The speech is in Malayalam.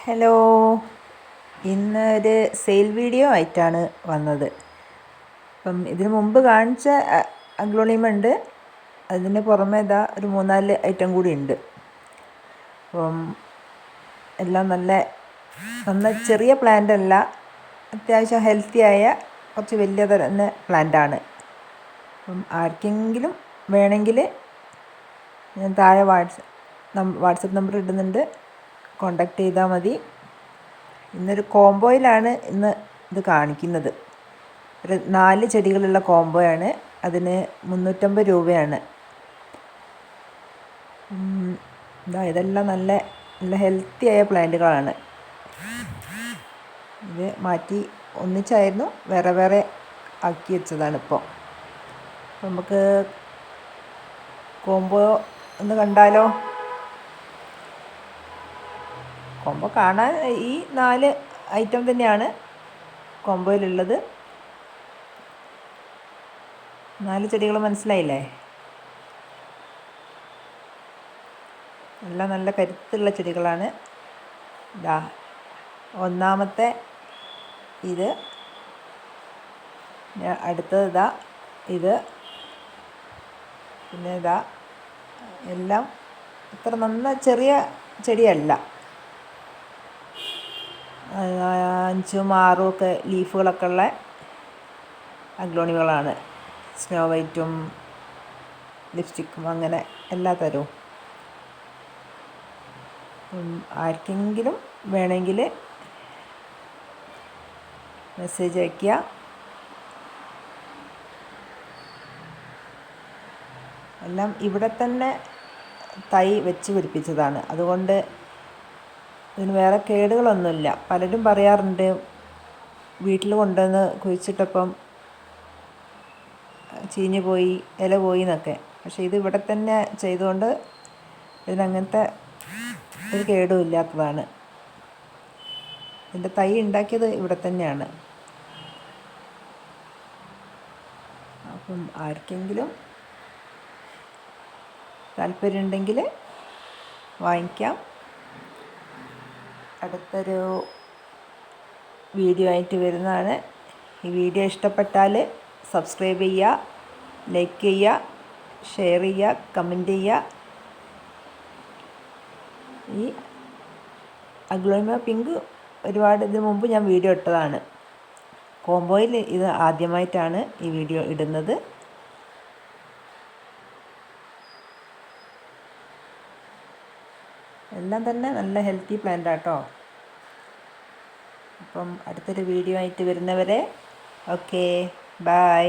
ഹലോ, ഇന്നൊരു സെയിൽ വീഡിയോ ആയിട്ടാണ് വന്നത്. അപ്പം ഇതിനു മുമ്പ് കാണിച്ച അഗ്ലോണിമ ഉണ്ട്, അതിന് പുറമെ ഇതാ ഒരു 3-4 ഐറ്റം കൂടി ഉണ്ട്. അപ്പം എല്ലാം നല്ല ചെറിയ പ്ലാന്റ് അല്ല, അത്യാവശ്യം ഹെൽത്തിയായ കുറച്ച് വലിയ തന്നെ പ്ലാന്റാണ്. അപ്പം ആർക്കെങ്കിലും വേണമെങ്കിൽ ഞാൻ താഴെ വാട്സപ്പ് നമ്പർ ഇടുന്നുണ്ട്, കോണ്ടാക്ട് ചെയ്താൽ മതി. ഇന്നൊരു കോംബോയിലാണ് ഇത് കാണിക്കുന്നത്. ഒരു 4 ചെടികളുള്ള കോംബോയാണ്. അതിന് 350 രൂപയാണ്. ഇതെല്ലാം നല്ല ഹെൽത്തിയായ പ്ലാന്റുകളാണ്. ഇത് മാറ്റി ഒന്നിച്ചായിരുന്നു, വേറെ വേറെ ആക്കി വെച്ചതാണ്. ഇപ്പോൾ നമുക്ക് കോംബോ ഒന്ന് കണ്ടാലോ? കോംബോ കാണാൻ ഈ 4 ഐറ്റം തന്നെയാണ് കോംബോയിലുള്ളത്. 4 ചെടികൾ മനസ്സിലായില്ലേ? എല്ലാം നല്ല കരുത്തുള്ള ചെടികളാണ്. ഇതാ ഒന്നാമത്തെ ഇത്, അടുത്തത് ഇതാ ഇത്, പിന്നെ ഇതാ. എല്ലാം ഇത്ര ചെറിയ ചെടിയല്ല, 5ഉം 6ഉം ഒക്കെ ലീഫുകളൊക്കെ ഉള്ള അഗ്ലോണിമകളാണ്. സ്നോ വൈറ്റും ലിപ്സ്റ്റിക്കും അങ്ങനെ എല്ലാ തരവും. ആർക്കെങ്കിലും വേണമെങ്കിൽ മെസ്സേജ് അയയ്ക്കുക. എല്ലാം ഇവിടെ തന്നെ തൈ വെച്ച് പിടിപ്പിച്ചതാണ്, അതുകൊണ്ട് ഇതിന് വേറെ കേടുകളൊന്നുമില്ല. പലരും പറയാറുണ്ട് വീട്ടിൽ കൊണ്ടുവന്ന് കുഴിച്ചിട്ടപ്പം ചീഞ്ഞു പോയി, ഇല പോയി എന്നൊക്കെ. പക്ഷേ ഇത് ഇവിടെ തന്നെ ചെയ്തുകൊണ്ട് ഇതിനങ്ങനത്തെ ഒരു കേടും ഇല്ലാത്തതാണ്. ഇതിൻ്റെ തൈ ഉണ്ടാക്കിയത് ഇവിടെ തന്നെയാണ്. അപ്പം ആർക്കെങ്കിലും താല്പര്യമുണ്ടെങ്കിൽ വാങ്ങിക്കാം. അടുത്തൊരു വീഡിയോ ആയിട്ട് വരുന്നതാണ്. ഈ വീഡിയോ ഇഷ്ടപ്പെട്ടാൽ സബ്സ്ക്രൈബ് ചെയ്യുക, ലൈക്ക് ചെയ്യുക, ഷെയർ ചെയ്യുക, കമൻറ്റ് ചെയ്യുക. ഈ അഗ്ലോണിമ പിങ്ക് ഒരുപാട് ഇതിനു മുമ്പ് ഞാൻ വീഡിയോ ഇട്ടതാണ്. കോംബോയിൽ ഇത് ആദ്യമായിട്ടാണ് ഈ വീഡിയോ ഇടുന്നത്. എല്ലാം തന്നെ നല്ല ഹെൽത്തി പ്ലാന്റ് ആട്ടോ. അപ്പം അടുത്തൊരു വീഡിയോ ആയിട്ട് വരുന്നവരെ ഓക്കെ, ബൈ.